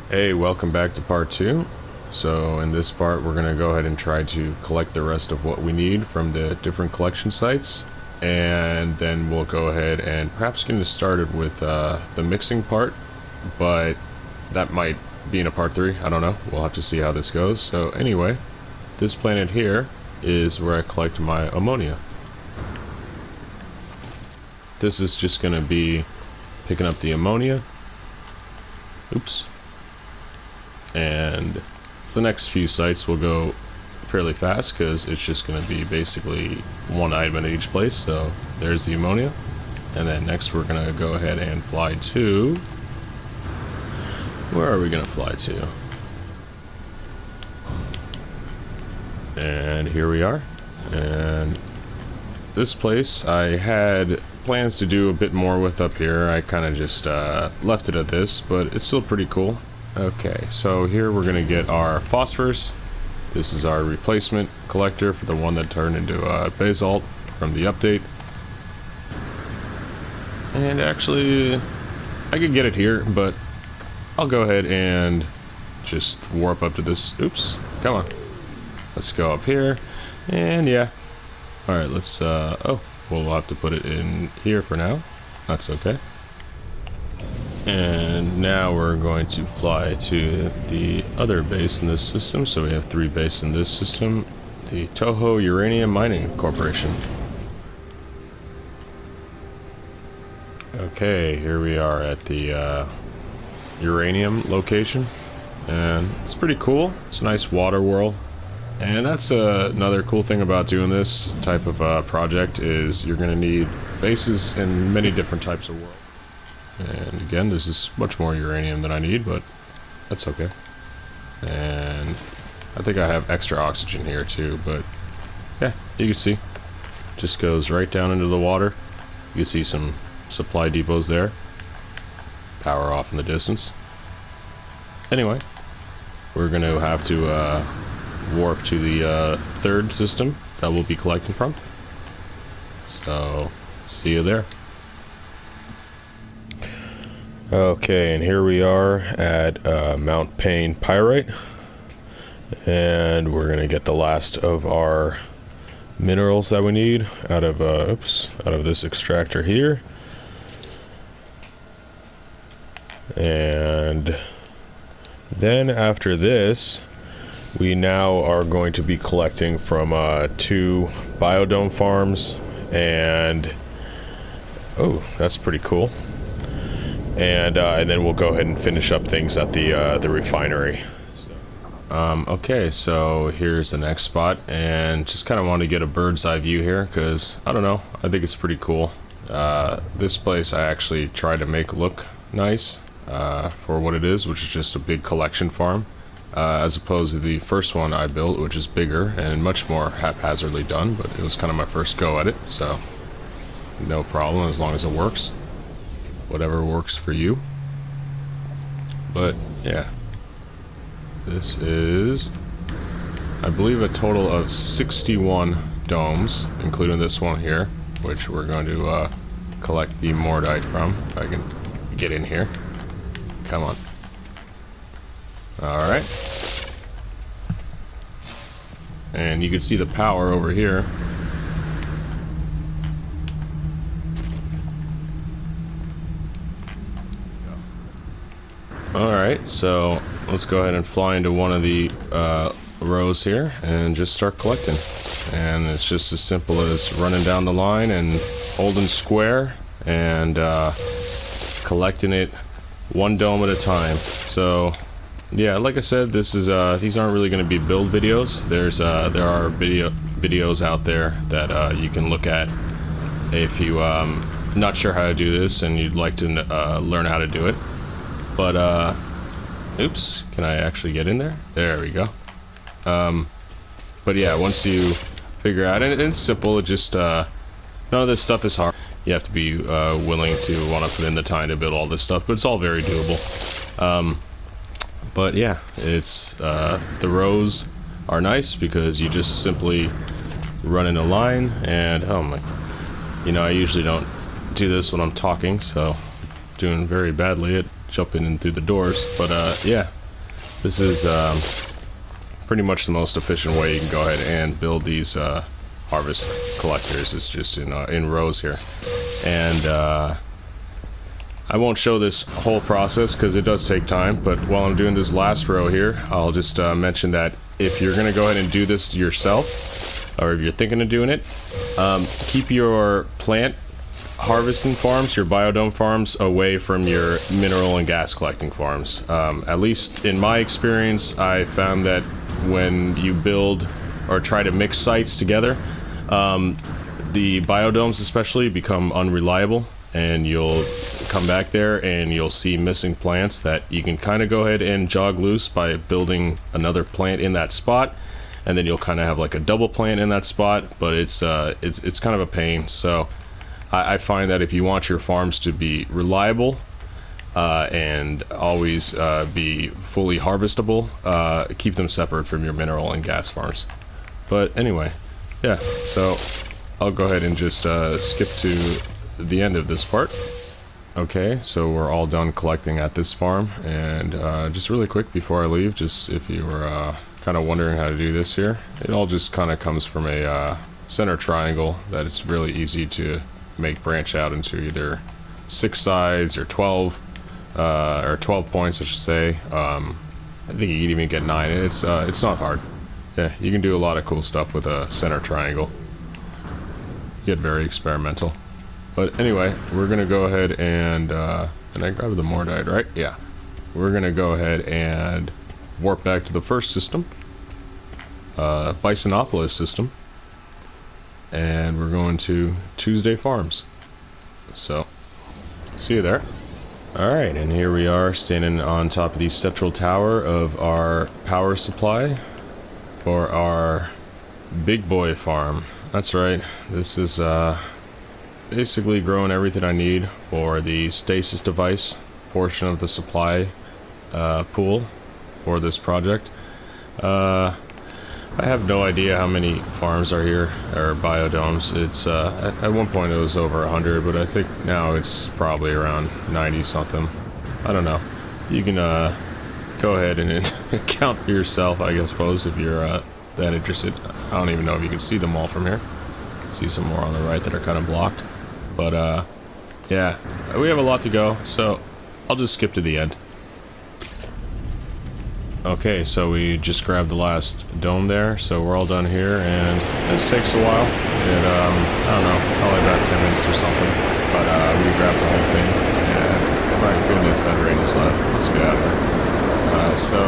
Hey, welcome back to part 2. So in this part we're going to go ahead and try to collect the rest of what we need from the different collection sites, and then we'll go ahead and perhaps get started with the mixing part, but that might be in a part 3, I don't know, we'll have to see how this goes. So anyway, this planet here is where I collect my ammonia. This is just going to be picking up the ammonia. Oops. And the next few sites will go fairly fast because it's just going to be basically one item at each place. So there's the ammonia, and then next we're going to go ahead and fly to, where are we going to fly to? And here we are. And this place I had plans to do a bit more with up here. I kind of just left it at this, but it's still pretty cool. Okay, so here we're going to get our phosphorus. This is our replacement collector for the one that turned into basalt from the update. And actually, I could get it here, but I'll go ahead and just warp up to this. Oops, come on. Let's go up here, and yeah. Alright, let's, oh, we'll have to put it in here for now. That's okay. And now we're going to fly to the other base in this system. So we have 3 bases in this system. The Toho Uranium Mining Corporation. Okay, here we are at the uranium location. And it's pretty cool. It's a nice water world. And that's another cool thing about doing this type of project is you're going to need bases in many different types of worlds. And again, this is much more uranium than I need, but that's okay. And I think I have extra oxygen here too, but yeah, you can see. Just goes right down into the water. You can see some supply depots there. Power off in the distance. Anyway, we're going to have to warp to the 3rd system that we'll be collecting from. So, see you there. Okay, and here we are at Mount Payne Pyrite, and we're gonna get the last of our minerals that we need out of out of this extractor here. And then after this, we now are going to be collecting from 2 biodome farms, and oh, that's pretty cool. And then we'll go ahead and finish up things at the refinery. Okay, so here's the next spot, and just kind of want to get a bird's eye view here because I don't know, I think it's pretty cool. This place I actually tried to make look nice for what it is, which is just a big collection farm, as opposed to the first one I built, which is bigger and much more haphazardly done. But it was kind of my first go at it, so no problem as long as it works. Whatever works for you. But yeah, this is, I believe, a total of 61 domes, including this one here, which we're going to collect the mordite from. If I can get in here. Come on. Alright. And you can see the power over here. Alright, so let's go ahead and fly into one of the rows here and just start collecting. And it's just as simple as running down the line and holding square and collecting it one dome at a time. So yeah, like I said, this is these aren't really going to be build videos. There are videos out there that you can look at if you not sure how to do this and you'd like to learn how to do it. But, oops, can I actually get in there? There we go. But yeah, once you figure out, and it's simple, it just, none of this stuff is hard. You have to be willing to want to put in the time to build all this stuff, but it's all very doable. But yeah, it's, the rows are nice because you just simply run in a line, and, oh my, you know, I usually don't do this when I'm talking, so doing very badly at jumping in through the doors. But yeah, this is pretty much the most efficient way you can go ahead and build these harvest collectors. It's just in rows here. And I won't show this whole process because it does take time, but while I'm doing this last row here, I'll just mention that if you're going to go ahead and do this yourself, or if you're thinking of doing it, keep your plant harvesting farms, your biodome farms, away from your mineral and gas collecting farms. At least in my experience, I found that when you build or try to mix sites together, the biodomes especially become unreliable, and you'll come back there and you'll see missing plants that you can kind of go ahead and jog loose by building another plant in that spot, and then you'll kind of have like a double plant in that spot, but it's kind of a pain. So I find that if you want your farms to be reliable and always be fully harvestable, keep them separate from your mineral and gas farms. But anyway, yeah, so I'll go ahead and just skip to the end of this part. Okay, so we're all done collecting at this farm, and just really quick before I leave, just if you were kind of wondering how to do this here, it all just kind of comes from a center triangle that it's really easy to make branch out into either 6 sides or 12 points, I should say. I think you can even get 9. It's not hard. Yeah, you can do a lot of cool stuff with a center triangle. Get very experimental. But anyway, we're gonna go ahead and I grabbed the Mordite, right? Yeah. We're gonna go ahead and warp back to the first system, Bisonopolis system, and we're going to Tuesday Farms. So, see you there. Alright, and here we are standing on top of the central tower of our power supply for our big boy farm. That's right, this is basically growing everything I need for the Stasis device portion of the supply pool for this project. I have no idea how many farms are here, or biodomes. It's at one point it was over 100, but I think now it's probably around 90 something. I don't know. You can go ahead and count for yourself, I suppose, if you're that interested. I don't even know if you can see them all from here. See some more on the right that are kind of blocked. But, yeah, we have a lot to go, so I'll just skip to the end. Okay, so we just grabbed the last dome there, so we're all done here, and this takes a while. It, I don't know, probably about 10 minutes or something. But, we grabbed the whole thing, and my goodness, that rain is loud. Let's get out of here. So,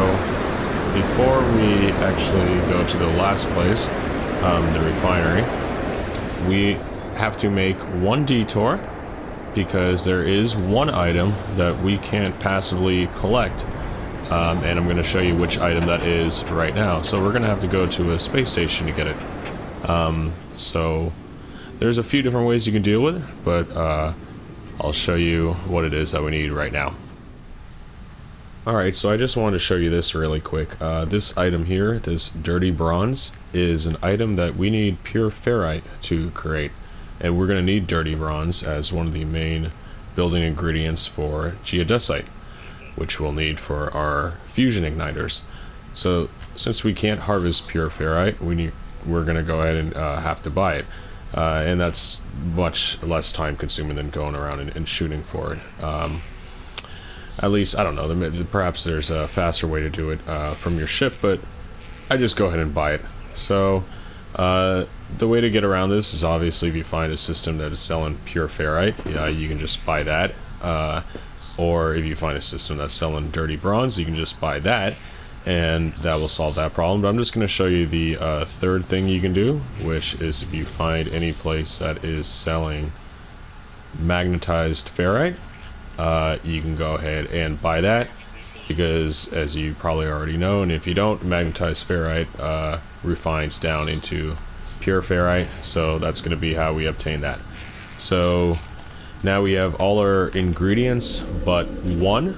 before we actually go to the last place, the refinery, we have to make one detour because there is one item that we can't passively collect, and I'm going to show you which item that is right now. So we're going to have to go to a space station to get it. So there's a few different ways you can deal with it, but I'll show you what it is that we need right now. Alright, so I just wanted to show you this really quick. This item here, this dirty bronze, is an item that we need pure ferrite to create. And we're going to need dirty bronze as one of the main building ingredients for geodesite, which we'll need for our fusion igniters. So since we can't harvest pure ferrite, we're going to go ahead and have to buy it. And that's much less time consuming than going around and shooting for it. At least, I don't know, perhaps there's a faster way to do it from your ship, but I just go ahead and buy it. So the way to get around this is obviously if you find a system that is selling pure ferrite, you can just buy that. Or if you find a system that's selling dirty bronze, you can just buy that, and that will solve that problem. But I'm just going to show you the third thing you can do, which is if you find any place that is selling magnetized ferrite, you can go ahead and buy that, because as you probably already know, and if you don't, magnetized ferrite refines down into pure ferrite, so that's going to be how we obtain that. So now we have all our ingredients but one.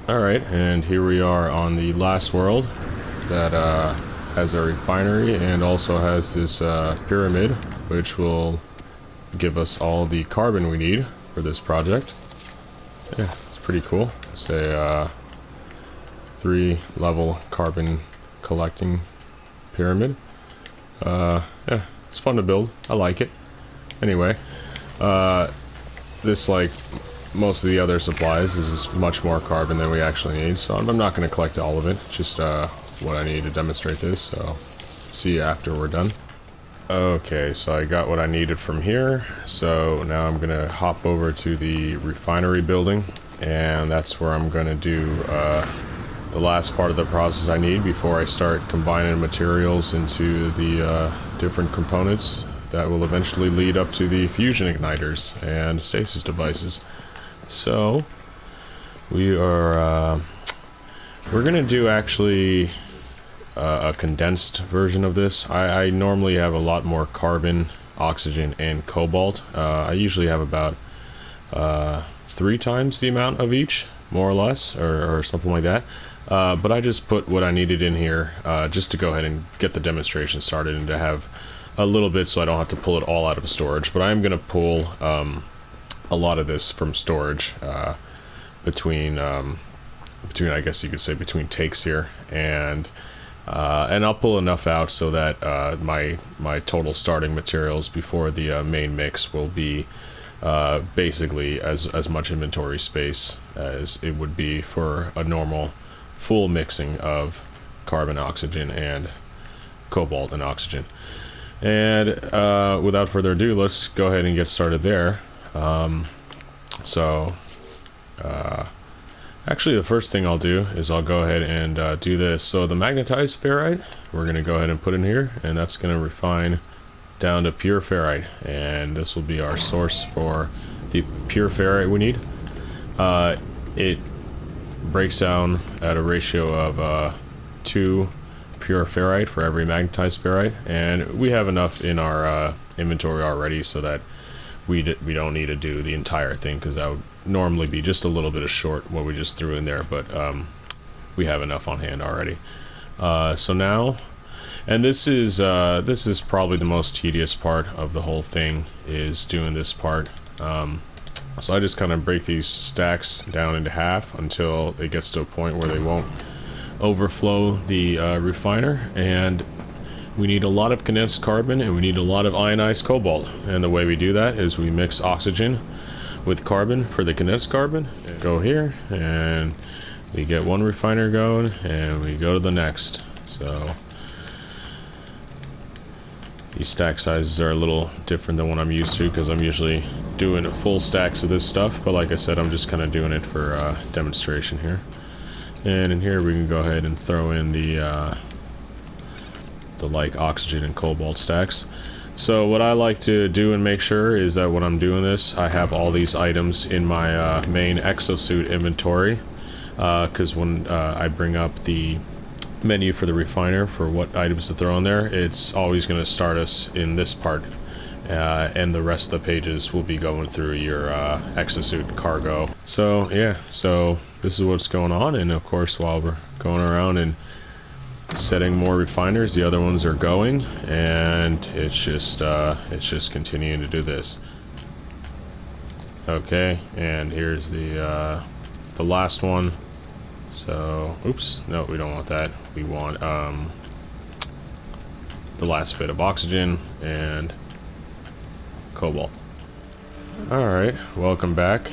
Alright, and here we are on the last world that has a refinery and also has this pyramid, which will give us all the carbon we need for this project. Yeah, it's pretty cool. It's a 3-level carbon collecting pyramid. Yeah, it's fun to build. I like it. Anyway, this, like most of the other supplies, is much more carbon than we actually need, so I'm not going to collect all of it, just what I need to demonstrate this, so see you after we're done. Okay, so I got what I needed from here, so now I'm going to hop over to the refinery building, and that's where I'm going to do the last part of the process I need before I start combining materials into the different components that will eventually lead up to the fusion igniters and stasis devices. So we're gonna do actually a condensed version of this. I normally have a lot more carbon, oxygen, and cobalt. I usually have about 3 times the amount of each, more or less, or something like that. But I just put what I needed in here just to go ahead and get the demonstration started and to have a little bit so I don't have to pull it all out of storage. But I am going to pull a lot of this from storage between I guess you could say between takes here, and I'll pull enough out so that my total starting materials before the main mix will be basically as much inventory space as it would be for a normal full mixing of carbon, oxygen, and cobalt and oxygen. And without further ado, let's go ahead and get started there. Actually, the first thing I'll do is I'll go ahead and do this. So the magnetized ferrite, we're going to go ahead and put in here, and that's going to refine down to pure ferrite, and this will be our source for the pure ferrite we need. It breaks down at a ratio of 2 pure ferrite for every magnetized ferrite, and we have enough in our inventory already so that we don't need to do the entire thing, because that would normally be just a little bit of short what we just threw in there, but we have enough on hand already. So now, and this is probably the most tedious part of the whole thing, is doing this part. So I just kind of break these stacks down into half until it gets to a point where they won't overflow the refiner, and we need a lot of condensed carbon and we need a lot of ionized cobalt, and the way we do that is we mix oxygen with carbon for the condensed carbon. Go here and we get one refiner going and we go to the next. So these stack sizes are a little different than what I'm used to, because I'm usually doing full stacks of this stuff, but like I said, I'm just kind of doing it for demonstration here. And in here we can go ahead and throw in the like oxygen and cobalt stacks. So what I like to do and make sure is that when I'm doing this, I have all these items in my main exosuit inventory, because when I bring up the menu for the refiner for what items to throw in there, it's always going to start us in this part, and the rest of the pages will be going through your exosuit cargo. So yeah, so this is what's going on, and of course while we're going around and setting more refiners, the other ones are going, and it's just continuing to do this. Okay, and here's the last one. So, oops, no, we don't want that. We want the last bit of oxygen and cobalt. Alright, welcome back.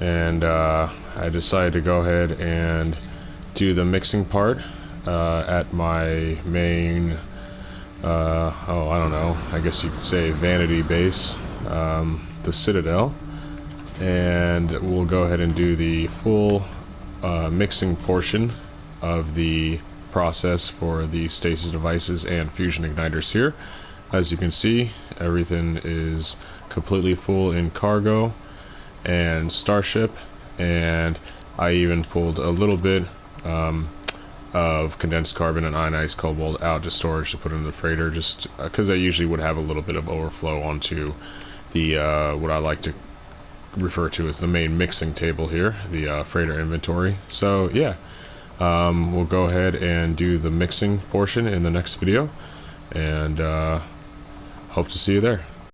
And I decided to go ahead and do the mixing part at my main, I don't know, I guess you could say vanity base, the Citadel. And we'll go ahead and do the full mixing portion of the process for the stasis devices and fusion igniters here. As you can see, everything is completely full in cargo and starship, and I even pulled a little bit of condensed carbon and ionized cobalt out to storage to put in the freighter, just because I usually would have a little bit of overflow onto the what I like to refer to as the main mixing table here, the freighter inventory. So yeah, we'll go ahead and do the mixing portion in the next video, and hope to see you there.